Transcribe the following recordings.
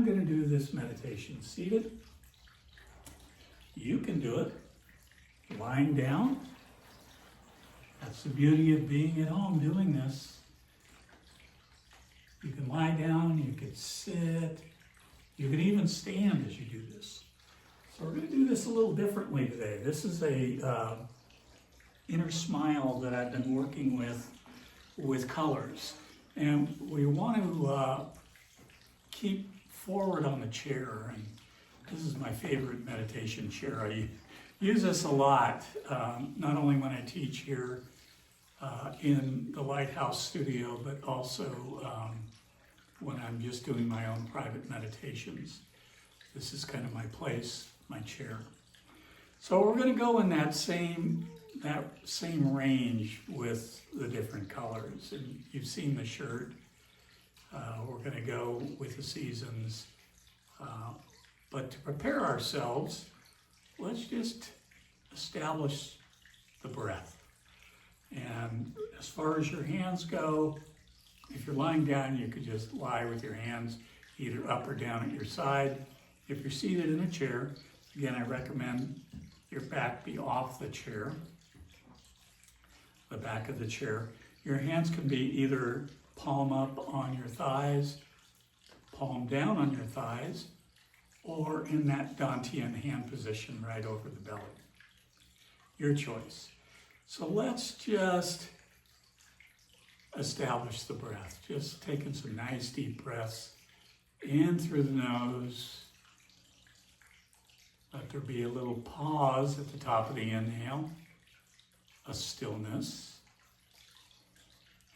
going to do this meditation seated. You can do it lying down. That's the beauty of being at home doing this. You can lie down, you can sit, you can even stand as you do this. So we're going to do this a little differently today. This is a inner smile that I've been working with colors. And we want to keep forward on the chair. And this is my favorite meditation chair. I use this a lot, not only when I teach here in the Lighthouse studio, but also when I'm just doing my own private meditations. This is kind of my place, my chair. So we're going to go in that same range with the different colors. And you've seen the shirt. We're going to go with the seasons. But to prepare ourselves, let's just establish the breath. And as far as your hands go, if you're lying down, you could just lie with your hands either up or down at your side. If you're seated in a chair, again, I recommend your back be off the chair, the back of the chair. Your hands can be either palm up on your thighs, palm down on your thighs, or in that Dantian hand position right over the belly. Your choice. So let's just establish the breath. Just taking some nice deep breaths in through the nose. Let there be a little pause at the top of the inhale, a stillness.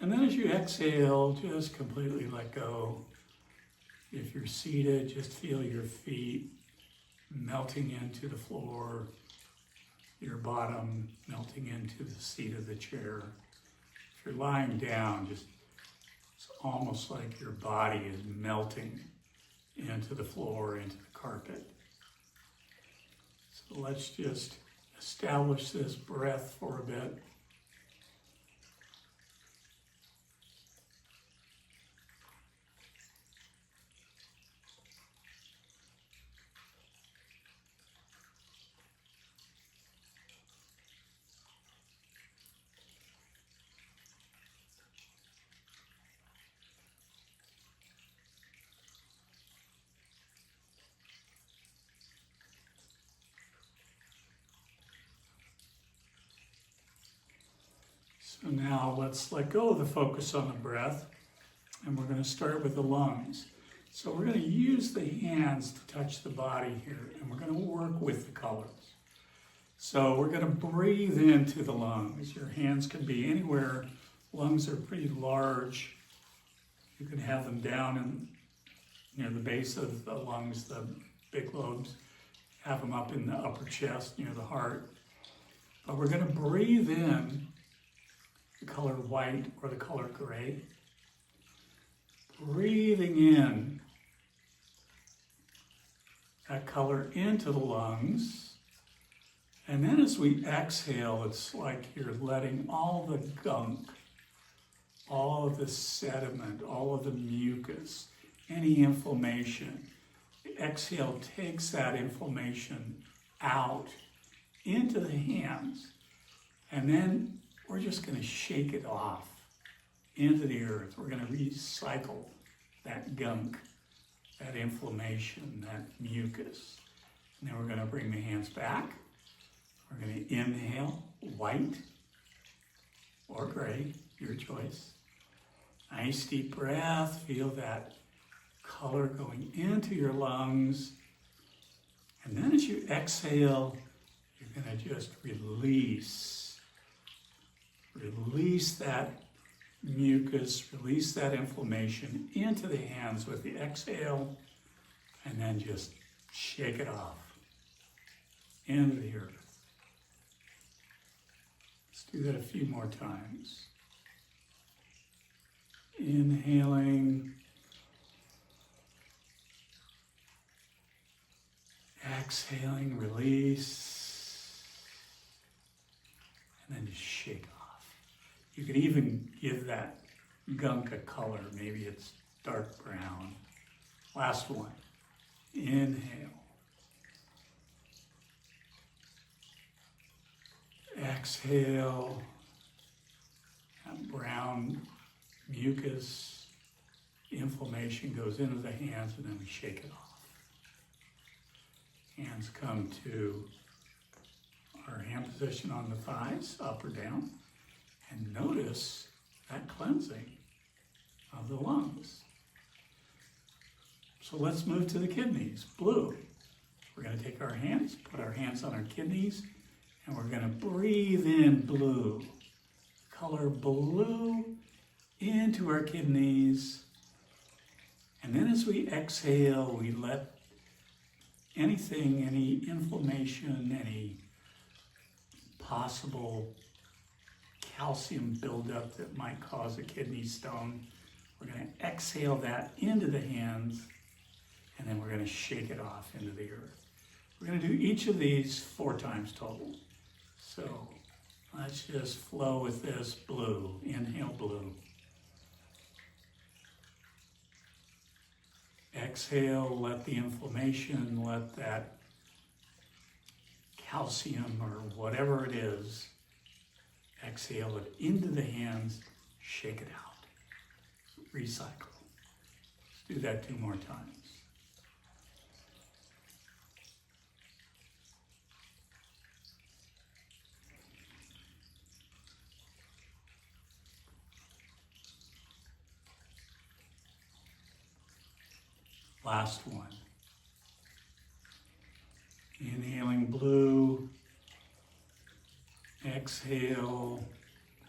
And then as you exhale, just completely let go. If you're seated, just feel your feet melting into the floor, your bottom melting into the seat of the chair. If you're lying down, it's almost like your body is melting into the floor, into the carpet. So let's just establish this breath for a bit. So now let's let go of the focus on the breath, and we're going to start with the lungs. So we're going to use the hands to touch the body here, and we're going to work with the colors. So we're going to breathe into the lungs. Your hands can be anywhere. Lungs are pretty large. You can have them down in near the base of the lungs, the big lobes. Have them up in the upper chest near the heart. But we're going to breathe in the color white or the color gray. Breathing in that color into the lungs. And then as we exhale, it's like you're letting all the gunk, all of the sediment, all of the mucus, any inflammation. The exhale takes that inflammation out into the hands. And then we're just going to shake it off into the earth. We're going to recycle that gunk, that inflammation, that mucus. And then we're going to bring the hands back. We're going to inhale, white or gray, your choice. Nice deep breath. Feel that color going into your lungs. And then as you exhale, you're going to just release that mucus, release that inflammation into the hands with the exhale, and then just shake it off into the earth. Let's do that a few more times. Inhaling, exhaling, release, and then just shake off. You can even give that gunk a color. Maybe it's dark brown. Last one. Inhale. Exhale. That brown mucus inflammation goes into the hands, and then we shake it off. Hands come to our hand position on the thighs, up or down, and notice that cleansing of the lungs. So let's move to the kidneys, blue. We're going to take our hands, put our hands on our kidneys, and we're going to breathe in blue. Color blue into our kidneys. And then as we exhale, we let anything, any inflammation, any possible calcium buildup that might cause a kidney stone, we're going to exhale that into the hands, and then we're going to shake it off into the earth. We're going to do each of these 4 times total. So let's just flow with this blue. Inhale blue. Exhale, let the inflammation, let that calcium or whatever it is, exhale it into the hands, shake it out. Recycle. Let's do that 2 more times. Last one. Inhaling blue. Exhale,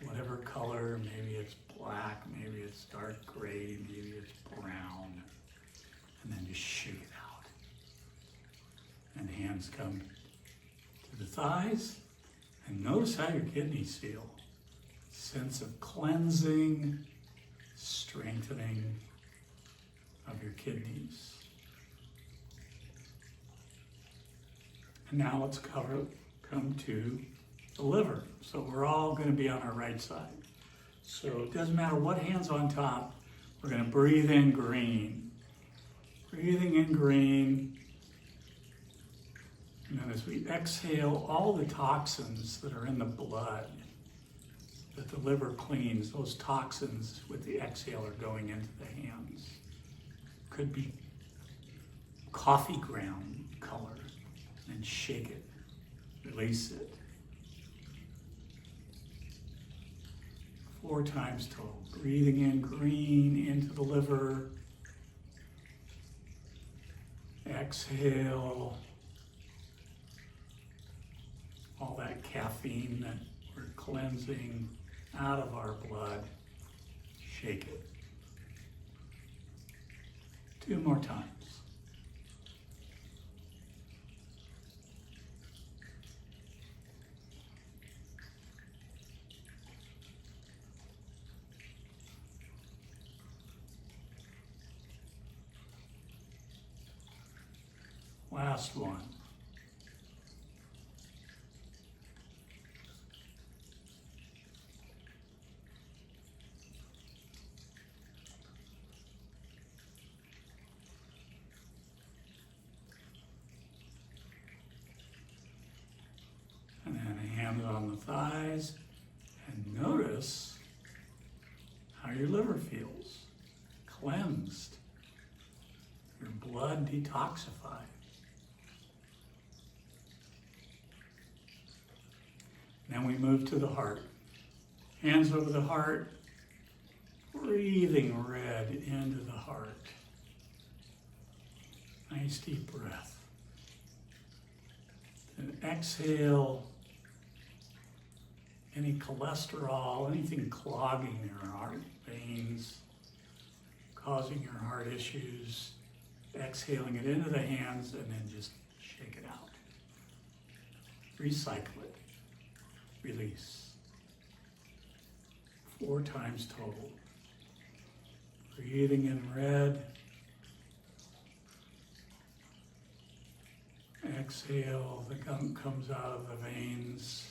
whatever color, maybe it's black, maybe it's dark gray, maybe it's brown. And then just shake it out. And hands come to the thighs. And notice how your kidneys feel. Sense of cleansing, strengthening of your kidneys. And now let's come to the liver. So we're all going to be on our right side. So it doesn't matter what hand's on top, we're going to breathe in green. Breathing in green. And then as we exhale, all the toxins that are in the blood that the liver cleans, those toxins with the exhale are going into the hands. Could be coffee ground color. And shake it. Release it. 4 times total. Breathing in green into the liver. Exhale. All that caffeine that we're cleansing out of our blood. Shake it. 2 more times. Last one. And then hands on the thighs, and notice how your liver feels. Cleansed. Your blood detoxified. Then we move to the heart. Hands over the heart, breathing red into the heart. Nice deep breath. And exhale any cholesterol, anything clogging your heart veins, causing your heart issues. Exhaling it into the hands and then just shake it out. Recycle it. Release. 4 times total. Breathing in red. Exhale, the gunk comes out of the veins.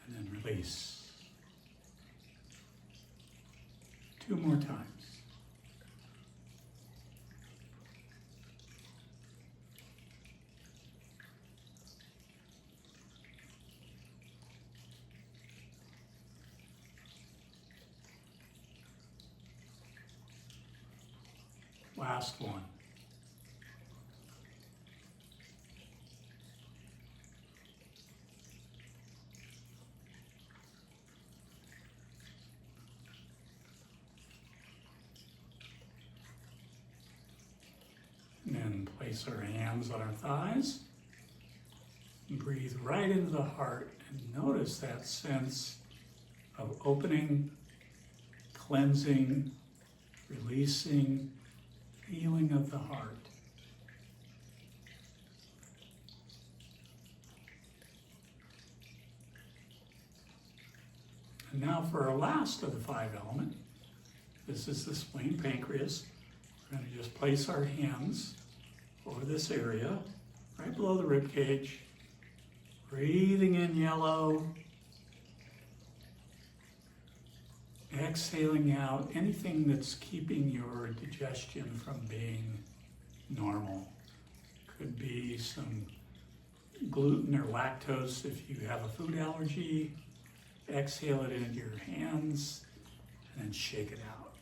And then release. 2 more times. Last one. And then place our hands on our thighs. And breathe right into the heart and notice that sense of opening, cleansing, releasing, healing of the heart. And now for our last of the 5 element, this is the spleen, pancreas. We're going to just place our hands over this area, right below the rib cage, breathing in yellow, exhaling out anything that's keeping your digestion from being normal. Could be some gluten or lactose if you have a food allergy. Exhale it into your hands and then shake it out.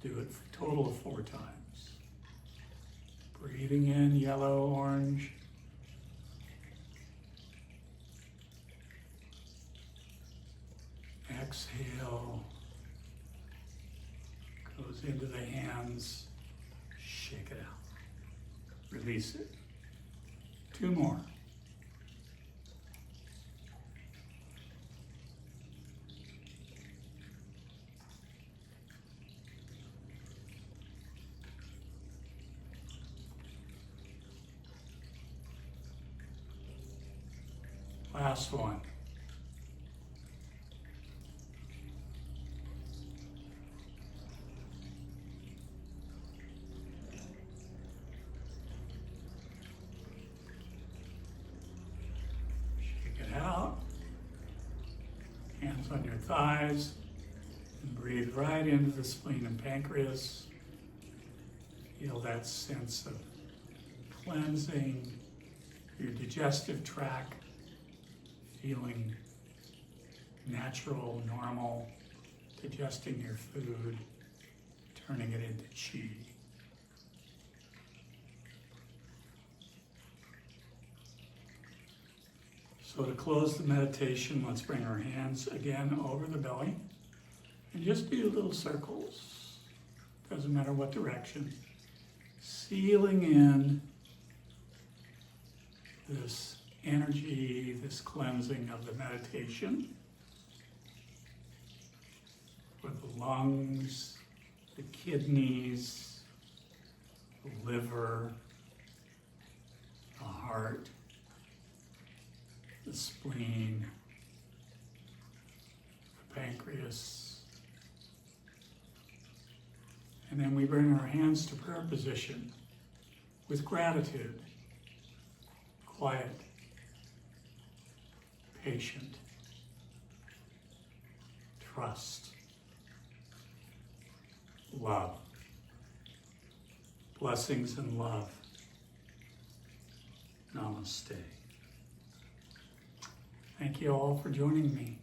Do it for a total of 4 times. Breathing in yellow, orange. Exhale. Goes into the hands. Shake it out. Release it. 2 more. Last one. Shake it out. Hands on your thighs. And breathe right into the spleen and pancreas. Feel that sense of cleansing your digestive tract. Feeling natural, normal, digesting your food, turning it into chi. So to close the meditation, let's bring our hands again over the belly and just do little circles. Doesn't matter what direction. Sealing in this energy, this cleansing of the meditation for the lungs, the kidneys, the liver, the heart, the spleen, the pancreas. And then we bring our hands to prayer position with gratitude, quiet, patient, trust, love, blessings and love. Namaste. Thank you all for joining me.